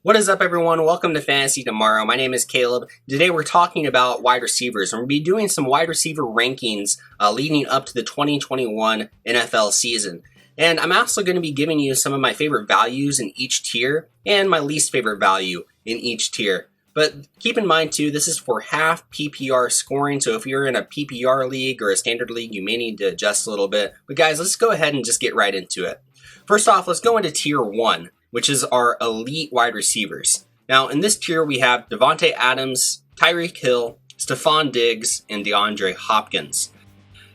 What is up, everyone? Welcome to Fantasy Tomorrow. My name is Caleb. Today we're talking about wide receivers, and we'll be doing some wide receiver rankings leading up to the 2021 NFL season. And I'm also going to be giving you some of my favorite values in each tier and my least favorite value in each tier. But keep in mind, too, this is for half PPR scoring, so if you're in a PPR league or a standard league, you may need to adjust a little bit. But guys, let's go ahead and just get right into it. First off, let's go into tier 1. Which is our elite wide receivers. Now, in this tier, we have DeVonta Adams, Tyreek Hill, Stephon Diggs, and DeAndre Hopkins.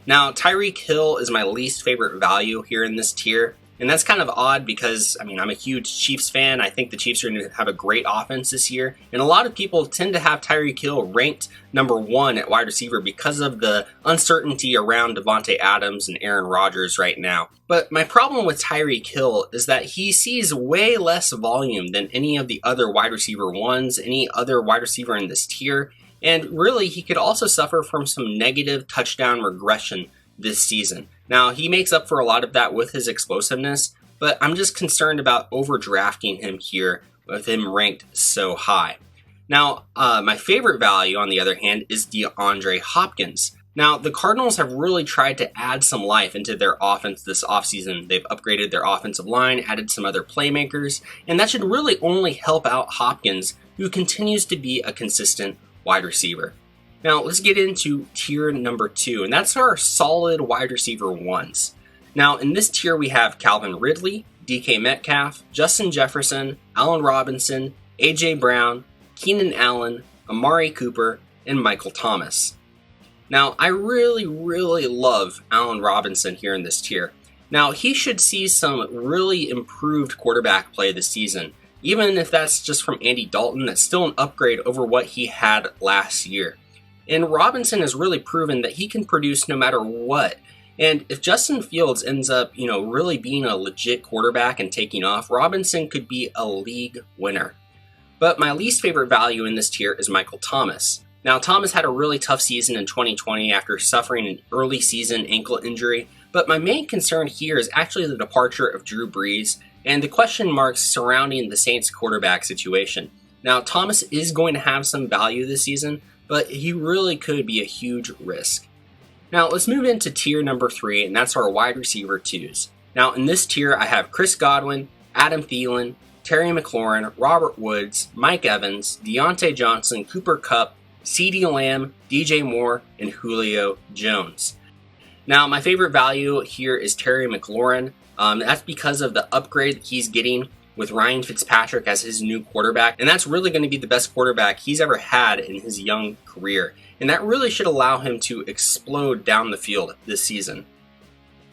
Now, Tyreek Hill is my least favorite value here in this tier, and that's kind of odd because, I'm a huge Chiefs fan. I think the Chiefs are going to have a great offense this year, and a lot of people tend to have Tyreek Hill ranked number 1 at wide receiver because of the uncertainty around DeVonta Adams and Aaron Rodgers right now. But my problem with Tyreek Hill is that he sees way less volume than any of the other wide receiver ones, any other wide receiver in this tier, and really he could also suffer from some negative touchdown regression this season. Now, he makes up for a lot of that with his explosiveness, but I'm just concerned about overdrafting him here with him ranked so high. Now, my favorite value, on the other hand, is DeAndre Hopkins. Now, the Cardinals have really tried to add some life into their offense this offseason. They've upgraded their offensive line, added some other playmakers, and that should really only help out Hopkins, who continues to be a consistent wide receiver. Now, let's get into tier number 2, and that's our solid wide receiver ones. Now, in this tier, we have Calvin Ridley, DK Metcalf, Justin Jefferson, Allen Robinson, AJ Brown, Keenan Allen, Amari Cooper, and Michael Thomas. Now, I really love Allen Robinson here in this tier. Now, he should see some really improved quarterback play this season. Even if that's just from Andy Dalton, that's still an upgrade over what he had last year. And Robinson has really proven that he can produce no matter what. And if Justin Fields ends up, really being a legit quarterback and taking off, Robinson could be a league winner. But my least favorite value in this tier is Michael Thomas. Now, Thomas had a really tough season in 2020 after suffering an early season ankle injury, but my main concern here is actually the departure of Drew Brees and the question marks surrounding the Saints quarterback situation. Now, Thomas is going to have some value this season, but he really could be a huge risk. Now, let's move into tier number 3, and that's our wide receiver 2s. Now, in this tier, I have Chris Godwin, Adam Thielen, Terry McLaurin, Robert Woods, Mike Evans, Deontay Johnson, Cooper Kupp, CeeDee Lamb, DJ Moore, and Julio Jones. Now, my favorite value here is Terry McLaurin. That's because of the upgrade he's getting with Ryan Fitzpatrick as his new quarterback, and that's really going to be the best quarterback he's ever had in his young career, and that really should allow him to explode down the field this season.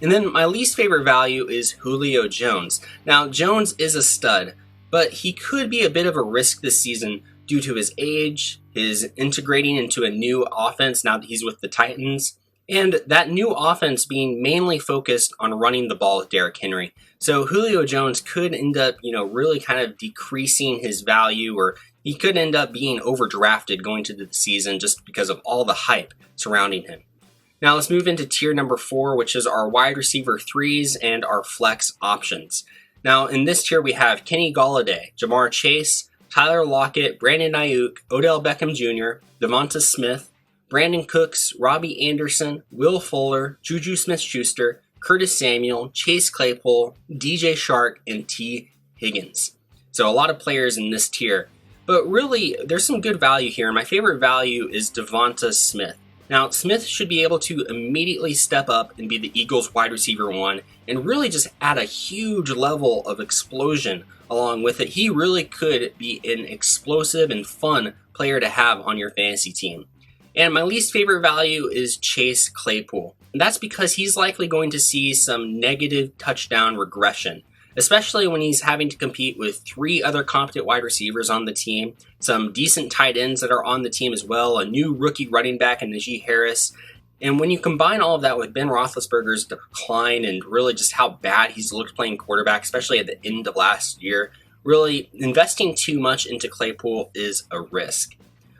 And then my least favorite value is Julio Jones. Now, Jones is a stud, but he could be a bit of a risk this season due to his age, his integrating into a new offense now that he's with the Titans, and that new offense being mainly focused on running the ball with Derrick Henry. So Julio Jones could end up, really kind of decreasing his value, or he could end up being overdrafted going to the season just because of all the hype surrounding him. Now let's move into tier number 4, which is our wide receiver 3s and our flex options. Now in this tier we have Kenny Golladay, Jamar Chase, Tyler Lockett, Brandon Ayuk, Odell Beckham Jr., Devonta Smith, Brandon Cooks, Robbie Anderson, Will Fuller, Juju Smith-Schuster, Curtis Samuel, Chase Claypool, DJ Shark, and T. Higgins. So a lot of players in this tier. But really, there's some good value here. My favorite value is Devonta Smith. Now, Smith should be able to immediately step up and be the Eagles' wide receiver 1 and really just add a huge level of explosion along with it. He really could be an explosive and fun player to have on your fantasy team. And my least favorite value is Chase Claypool. And that's because he's likely going to see some negative touchdown regression, especially when he's having to compete with 3 other competent wide receivers on the team, some decent tight ends that are on the team as well, a new rookie running back in Najee Harris. And when you combine all of that with Ben Roethlisberger's decline and really just how bad he's looked playing quarterback, especially at the end of last year, really investing too much into Claypool is a risk.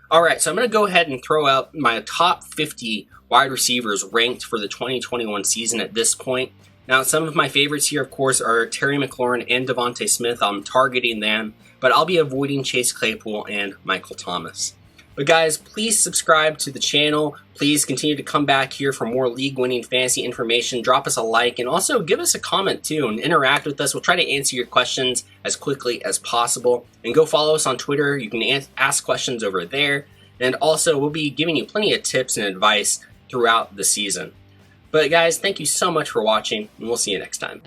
All right, so I'm going to go ahead and throw out my top 50 wide receivers ranked for the 2021 season at this point. Now, some of my favorites here, of course, are Terry McLaurin and DeVonta Smith. I'm targeting them, but I'll be avoiding Chase Claypool and Michael Thomas. But guys, please subscribe to the channel. Please continue to come back here for more league-winning fantasy information. Drop us a like and also give us a comment too and interact with us. We'll try to answer your questions as quickly as possible. And go follow us on Twitter. You can ask questions over there. And also, we'll be giving you plenty of tips and advice throughout the season. But guys, thank you so much for watching, and we'll see you next time.